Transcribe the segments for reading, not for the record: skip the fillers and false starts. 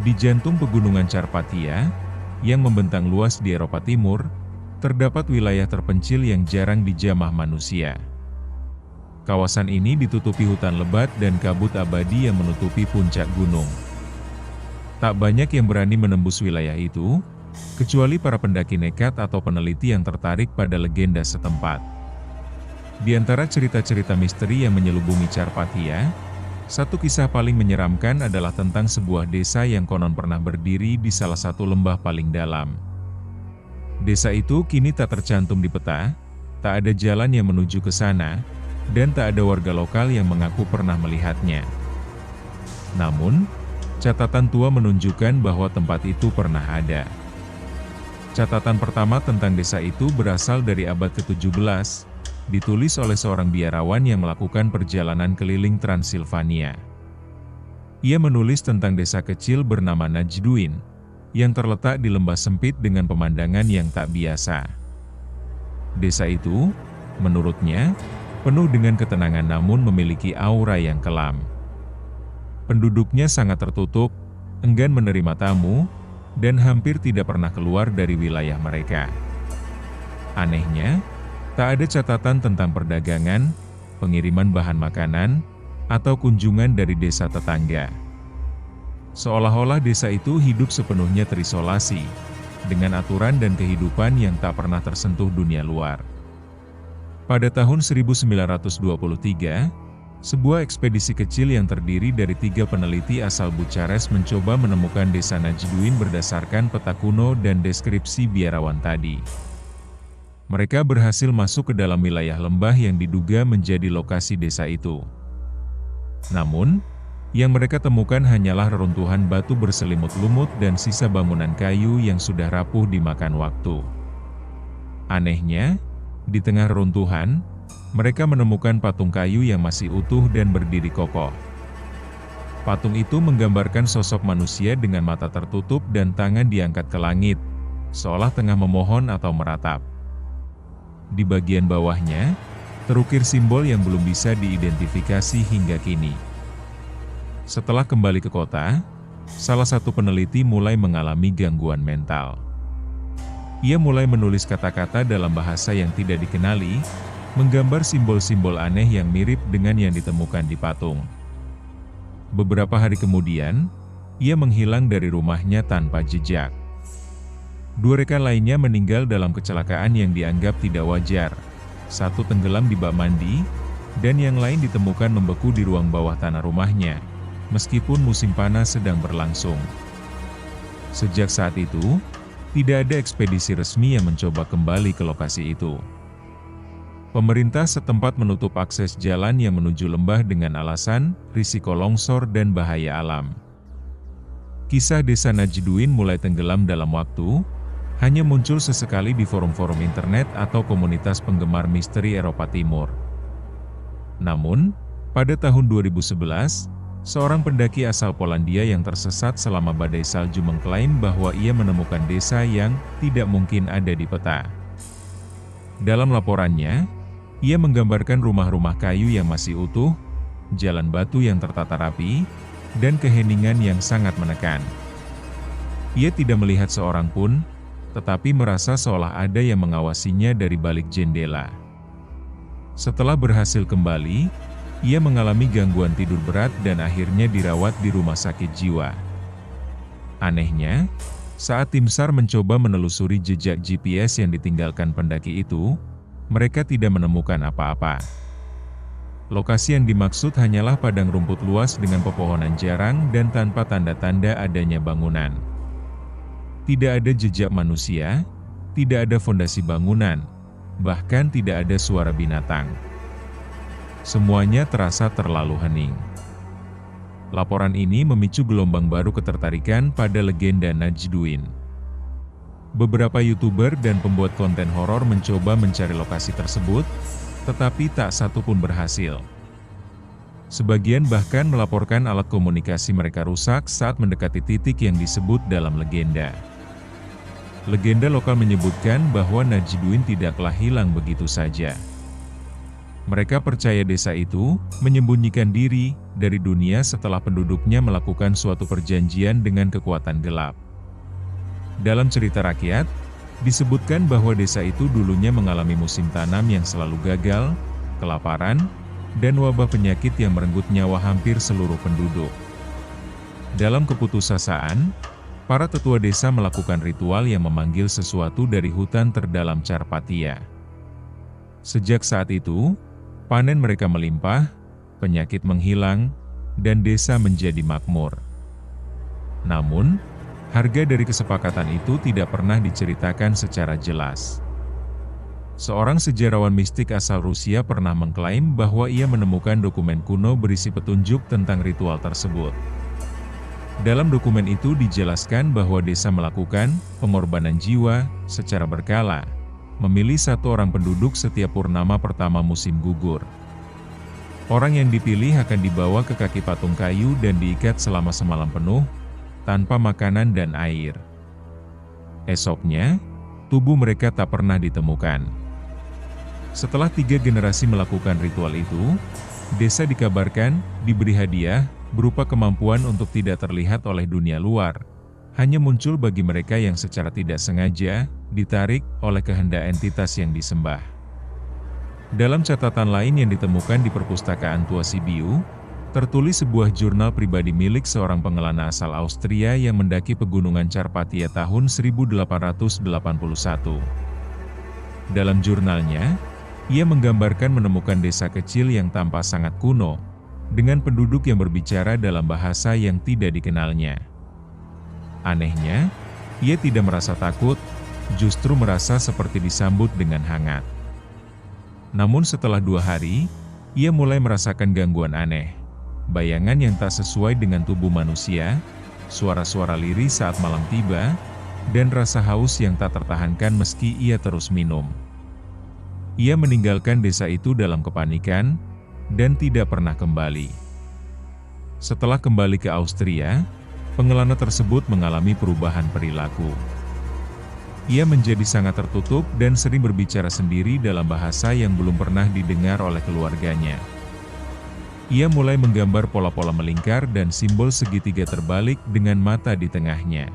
Di jantung pegunungan Carpathia, yang membentang luas di Eropa Timur, terdapat wilayah terpencil yang jarang dijamah manusia. Kawasan ini ditutupi hutan lebat dan kabut abadi yang menutupi puncak gunung. Tak banyak yang berani menembus wilayah itu, kecuali para pendaki nekat atau peneliti yang tertarik pada legenda setempat. Di antara cerita-cerita misteri yang menyelubungi Carpathia, satu kisah paling menyeramkan adalah tentang sebuah desa yang konon pernah berdiri di salah satu lembah paling dalam. Desa itu kini tak tercantum di peta, tak ada jalan yang menuju ke sana, dan tak ada warga lokal yang mengaku pernah melihatnya. Namun, catatan tua menunjukkan bahwa tempat itu pernah ada. Catatan pertama tentang desa itu berasal dari abad ke-17, ditulis oleh seorang biarawan yang melakukan perjalanan keliling Transilvania. Ia menulis tentang desa kecil bernama Najduin, yang terletak di lembah sempit dengan pemandangan yang tak biasa. Desa itu, menurutnya, penuh dengan ketenangan namun memiliki aura yang kelam. Penduduknya sangat tertutup, enggan menerima tamu, dan hampir tidak pernah keluar dari wilayah mereka. Anehnya, tak ada catatan tentang perdagangan, pengiriman bahan makanan, atau kunjungan dari desa tetangga. Seolah-olah desa itu hidup sepenuhnya terisolasi, dengan aturan dan kehidupan yang tak pernah tersentuh dunia luar. Pada tahun 1923, sebuah ekspedisi kecil yang terdiri dari 3 peneliti asal Bucharest mencoba menemukan desa Najduin berdasarkan peta kuno dan deskripsi biarawan tadi. Mereka berhasil masuk ke dalam wilayah lembah yang diduga menjadi lokasi desa itu. Namun, yang mereka temukan hanyalah reruntuhan batu berselimut lumut dan sisa bangunan kayu yang sudah rapuh dimakan waktu. Anehnya, di tengah reruntuhan, mereka menemukan patung kayu yang masih utuh dan berdiri kokoh. Patung itu menggambarkan sosok manusia dengan mata tertutup dan tangan diangkat ke langit, seolah tengah memohon atau meratap. Di bagian bawahnya, terukir simbol yang belum bisa diidentifikasi hingga kini. Setelah kembali ke kota, salah satu peneliti mulai mengalami gangguan mental. Ia mulai menulis kata-kata dalam bahasa yang tidak dikenali, menggambar simbol-simbol aneh yang mirip dengan yang ditemukan di patung. Beberapa hari kemudian, ia menghilang dari rumahnya tanpa jejak. 2 rekan lainnya meninggal dalam kecelakaan yang dianggap tidak wajar. 1 tenggelam di bak mandi, dan yang lain ditemukan membeku di ruang bawah tanah rumahnya, meskipun musim panas sedang berlangsung. Sejak saat itu, tidak ada ekspedisi resmi yang mencoba kembali ke lokasi itu. Pemerintah setempat menutup akses jalan yang menuju lembah dengan alasan risiko longsor dan bahaya alam. Kisah desa Najduin mulai tenggelam dalam waktu, hanya muncul sesekali di forum-forum internet atau komunitas penggemar misteri Eropa Timur. Namun, pada tahun 2011, seorang pendaki asal Polandia yang tersesat selama badai salju mengklaim bahwa ia menemukan desa yang tidak mungkin ada di peta. Dalam laporannya, ia menggambarkan rumah-rumah kayu yang masih utuh, jalan batu yang tertata rapi, dan keheningan yang sangat menekan. Ia tidak melihat seorang pun, tetapi merasa seolah ada yang mengawasinya dari balik jendela. Setelah berhasil kembali, ia mengalami gangguan tidur berat dan akhirnya dirawat di rumah sakit jiwa. Anehnya, saat tim SAR mencoba menelusuri jejak GPS yang ditinggalkan pendaki itu, mereka tidak menemukan apa-apa. Lokasi yang dimaksud hanyalah padang rumput luas dengan pepohonan jarang dan tanpa tanda-tanda adanya bangunan. Tidak ada jejak manusia, tidak ada fondasi bangunan, bahkan tidak ada suara binatang. Semuanya terasa terlalu hening. Laporan ini memicu gelombang baru ketertarikan pada legenda Najduin. Beberapa YouTuber dan pembuat konten horor mencoba mencari lokasi tersebut, tetapi tak satu pun berhasil. Sebagian bahkan melaporkan alat komunikasi mereka rusak saat mendekati titik yang disebut dalam legenda. Legenda lokal menyebutkan bahwa Najduin tidaklah hilang begitu saja. Mereka percaya desa itu menyembunyikan diri dari dunia setelah penduduknya melakukan suatu perjanjian dengan kekuatan gelap. Dalam cerita rakyat, disebutkan bahwa desa itu dulunya mengalami musim tanam yang selalu gagal, kelaparan, dan wabah penyakit yang merenggut nyawa hampir seluruh penduduk. Dalam keputusasaan, para tetua desa melakukan ritual yang memanggil sesuatu dari hutan terdalam Carpathia. Sejak saat itu, panen mereka melimpah, penyakit menghilang, dan desa menjadi makmur. Namun, harga dari kesepakatan itu tidak pernah diceritakan secara jelas. Seorang sejarawan mistik asal Rusia pernah mengklaim bahwa ia menemukan dokumen kuno berisi petunjuk tentang ritual tersebut. Dalam dokumen itu dijelaskan bahwa desa melakukan pengorbanan jiwa secara berkala, memilih satu orang penduduk setiap purnama pertama musim gugur. Orang yang dipilih akan dibawa ke kaki patung kayu dan diikat selama semalam penuh, tanpa makanan dan air. Esoknya, tubuh mereka tak pernah ditemukan. Setelah 3 generasi melakukan ritual itu, desa dikabarkan diberi hadiah berupa kemampuan untuk tidak terlihat oleh dunia luar, hanya muncul bagi mereka yang secara tidak sengaja ditarik oleh kehendak entitas yang disembah. Dalam catatan lain yang ditemukan di perpustakaan Tua Sibiu, tertulis sebuah jurnal pribadi milik seorang pengelana asal Austria yang mendaki pegunungan Carpathia tahun 1881. Dalam jurnalnya, ia menggambarkan menemukan desa kecil yang tampak sangat kuno, dengan penduduk yang berbicara dalam bahasa yang tidak dikenalnya. Anehnya, ia tidak merasa takut, justru merasa seperti disambut dengan hangat. Namun setelah 2 hari, ia mulai merasakan gangguan aneh. Bayangan yang tak sesuai dengan tubuh manusia, suara-suara lirih saat malam tiba, dan rasa haus yang tak tertahankan meski ia terus minum. Ia meninggalkan desa itu dalam kepanikan, dan tidak pernah kembali. Setelah kembali ke Austria, pengelana tersebut mengalami perubahan perilaku. Ia menjadi sangat tertutup dan sering berbicara sendiri dalam bahasa yang belum pernah didengar oleh keluarganya. Ia mulai menggambar pola-pola melingkar dan simbol segitiga terbalik dengan mata di tengahnya.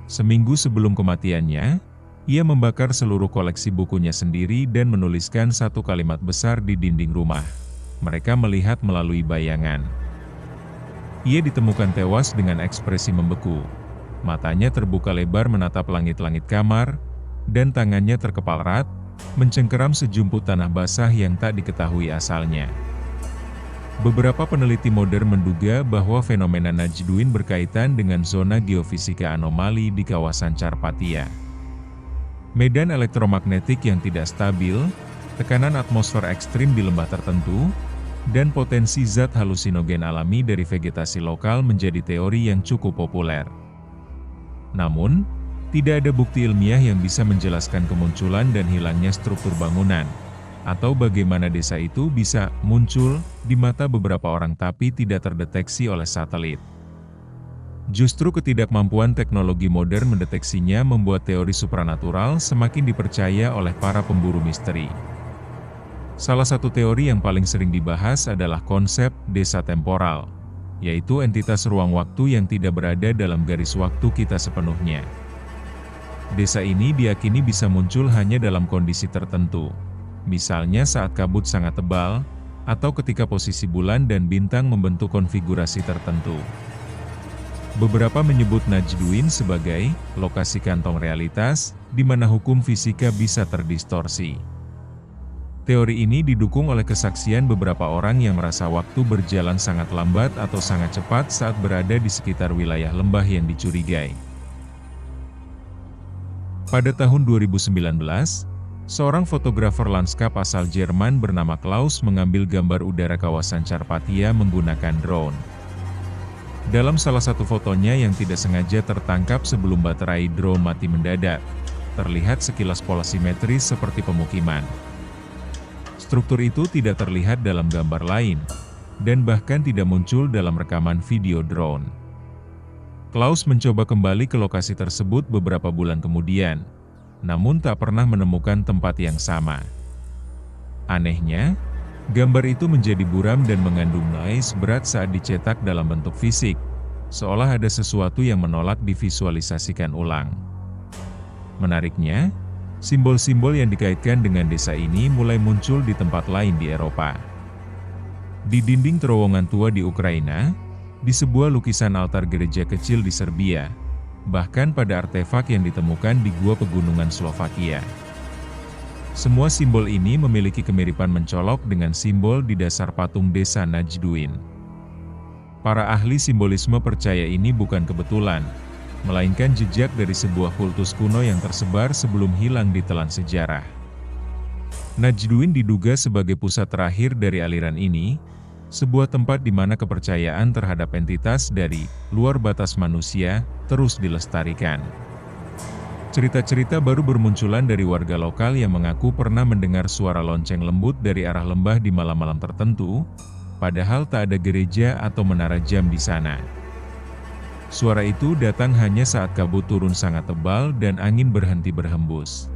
Seminggu sebelum kematiannya, ia membakar seluruh koleksi bukunya sendiri dan menuliskan satu kalimat besar di dinding rumah. Mereka melihat melalui bayangan. Ia ditemukan tewas dengan ekspresi membeku. Matanya terbuka lebar menatap langit-langit kamar, dan tangannya terkepal erat, mencengkeram sejumput tanah basah yang tak diketahui asalnya. Beberapa peneliti modern menduga bahwa fenomena Najduin berkaitan dengan zona geofisika anomali di kawasan Carpathia. Medan elektromagnetik yang tidak stabil, tekanan atmosfer ekstrim di lembah tertentu, dan potensi zat halusinogen alami dari vegetasi lokal menjadi teori yang cukup populer. Namun, tidak ada bukti ilmiah yang bisa menjelaskan kemunculan dan hilangnya struktur bangunan, atau bagaimana desa itu bisa muncul di mata beberapa orang tapi tidak terdeteksi oleh satelit. Justru ketidakmampuan teknologi modern mendeteksinya membuat teori supranatural semakin dipercaya oleh para pemburu misteri. Salah satu teori yang paling sering dibahas adalah konsep desa temporal, yaitu entitas ruang waktu yang tidak berada dalam garis waktu kita sepenuhnya. Desa ini diyakini bisa muncul hanya dalam kondisi tertentu, misalnya saat kabut sangat tebal, atau ketika posisi bulan dan bintang membentuk konfigurasi tertentu. Beberapa menyebut Najduin sebagai lokasi kantong realitas, di mana hukum fisika bisa terdistorsi. Teori ini didukung oleh kesaksian beberapa orang yang merasa waktu berjalan sangat lambat atau sangat cepat saat berada di sekitar wilayah lembah yang dicurigai. Pada tahun 2019, seorang fotografer lanskap asal Jerman bernama Klaus mengambil gambar udara kawasan Carpathia menggunakan drone. Dalam salah satu fotonya yang tidak sengaja tertangkap sebelum baterai drone mati mendadak, terlihat sekilas pola simetris seperti pemukiman. Struktur itu tidak terlihat dalam gambar lain, dan bahkan tidak muncul dalam rekaman video drone. Klaus mencoba kembali ke lokasi tersebut beberapa bulan kemudian, namun tak pernah menemukan tempat yang sama. Anehnya, gambar itu menjadi buram dan mengandung noise berat saat dicetak dalam bentuk fisik, seolah ada sesuatu yang menolak divisualisasikan ulang. Menariknya, simbol-simbol yang dikaitkan dengan desa ini mulai muncul di tempat lain di Eropa. Di dinding terowongan tua di Ukraina, di sebuah lukisan altar gereja kecil di Serbia, bahkan pada artefak yang ditemukan di gua pegunungan Slovakia. Semua simbol ini memiliki kemiripan mencolok dengan simbol di dasar patung desa Najduin. Para ahli simbolisme percaya ini bukan kebetulan, melainkan jejak dari sebuah kultus kuno yang tersebar sebelum hilang di telan sejarah. Najduin diduga sebagai pusat terakhir dari aliran ini, sebuah tempat di mana kepercayaan terhadap entitas dari luar batas manusia terus dilestarikan. Cerita-cerita baru bermunculan dari warga lokal yang mengaku pernah mendengar suara lonceng lembut dari arah lembah di malam-malam tertentu, padahal tak ada gereja atau menara jam di sana. Suara itu datang hanya saat kabut turun sangat tebal dan angin berhenti berhembus.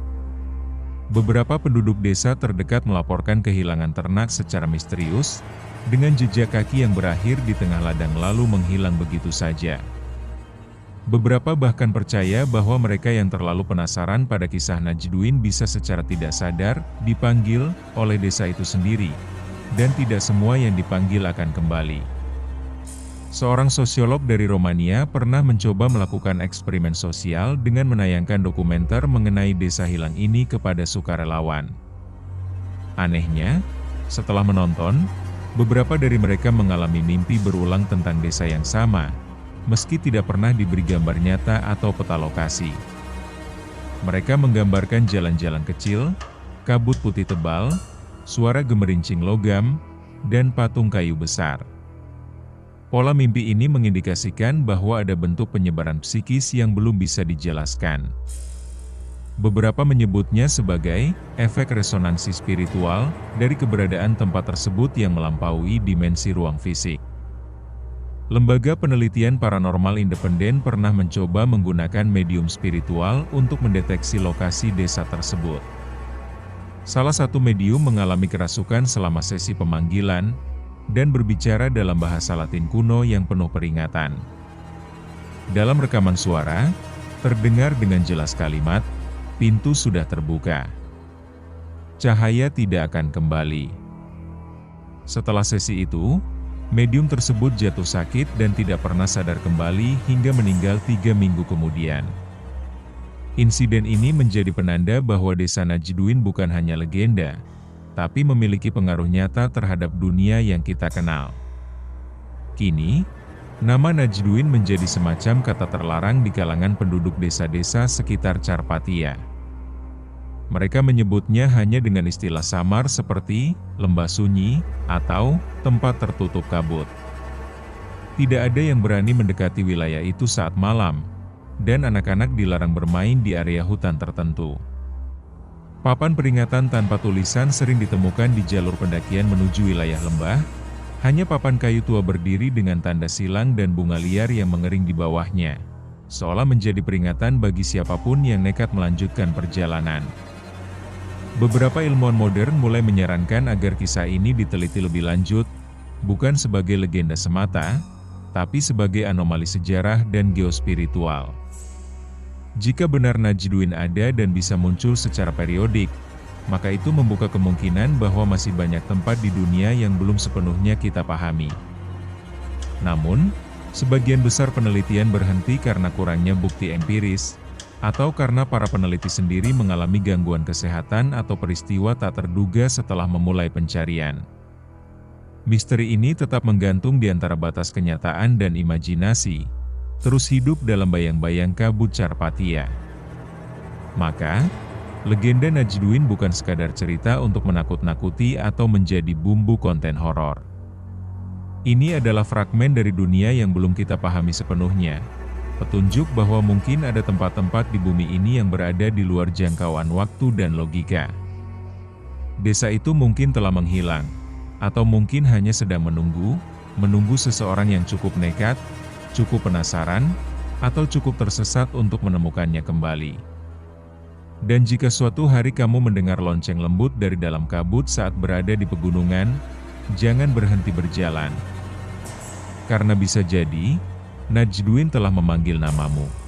Beberapa penduduk desa terdekat melaporkan kehilangan ternak secara misterius, dengan jejak kaki yang berakhir di tengah ladang lalu menghilang begitu saja. Beberapa bahkan percaya bahwa mereka yang terlalu penasaran pada kisah Najduin bisa secara tidak sadar dipanggil oleh desa itu sendiri, dan tidak semua yang dipanggil akan kembali. Seorang sosiolog dari Romania pernah mencoba melakukan eksperimen sosial dengan menayangkan dokumenter mengenai desa hilang ini kepada sukarelawan. Anehnya, setelah menonton, beberapa dari mereka mengalami mimpi berulang tentang desa yang sama, meski tidak pernah diberi gambar nyata atau peta lokasi. Mereka menggambarkan jalan-jalan kecil, kabut putih tebal, suara gemerincing logam, dan patung kayu besar. Pola mimpi ini mengindikasikan bahwa ada bentuk penyebaran psikis yang belum bisa dijelaskan. Beberapa menyebutnya sebagai efek resonansi spiritual dari keberadaan tempat tersebut yang melampaui dimensi ruang fisik. Lembaga penelitian paranormal independen pernah mencoba menggunakan medium spiritual untuk mendeteksi lokasi desa tersebut. Salah satu medium mengalami kerasukan selama sesi pemanggilan, dan berbicara dalam bahasa Latin kuno yang penuh peringatan. Dalam rekaman suara, terdengar dengan jelas kalimat, "Pintu sudah terbuka. Cahaya tidak akan kembali." Setelah sesi itu, medium tersebut jatuh sakit dan tidak pernah sadar kembali hingga meninggal 3 minggu kemudian. Insiden ini menjadi penanda bahwa desa Najduin bukan hanya legenda, tapi memiliki pengaruh nyata terhadap dunia yang kita kenal. Kini, nama Najduin menjadi semacam kata terlarang di kalangan penduduk desa-desa sekitar Carpathia. Mereka menyebutnya hanya dengan istilah samar seperti lembah sunyi atau tempat tertutup kabut. Tidak ada yang berani mendekati wilayah itu saat malam, dan anak-anak dilarang bermain di area hutan tertentu. Papan peringatan tanpa tulisan sering ditemukan di jalur pendakian menuju wilayah lembah, hanya papan kayu tua berdiri dengan tanda silang dan bunga liar yang mengering di bawahnya, seolah menjadi peringatan bagi siapapun yang nekat melanjutkan perjalanan. Beberapa ilmuwan modern mulai menyarankan agar kisah ini diteliti lebih lanjut, bukan sebagai legenda semata, tapi sebagai anomali sejarah dan geospiritual. Jika benar Najduin ada dan bisa muncul secara periodik, maka itu membuka kemungkinan bahwa masih banyak tempat di dunia yang belum sepenuhnya kita pahami. Namun, sebagian besar penelitian berhenti karena kurangnya bukti empiris, atau karena para peneliti sendiri mengalami gangguan kesehatan atau peristiwa tak terduga setelah memulai pencarian. Misteri ini tetap menggantung di antara batas kenyataan dan imajinasi, terus hidup dalam bayang-bayang kabut Carpathia. Maka, legenda Najduin bukan sekadar cerita untuk menakut-nakuti atau menjadi bumbu konten horor. Ini adalah fragmen dari dunia yang belum kita pahami sepenuhnya. Petunjuk bahwa mungkin ada tempat-tempat di bumi ini yang berada di luar jangkauan waktu dan logika. Desa itu mungkin telah menghilang, atau mungkin hanya sedang menunggu seseorang yang cukup nekat, cukup penasaran, atau cukup tersesat untuk menemukannya kembali. Dan jika suatu hari kamu mendengar lonceng lembut dari dalam kabut saat berada di pegunungan, jangan berhenti berjalan. Karena bisa jadi, Najduin telah memanggil namamu.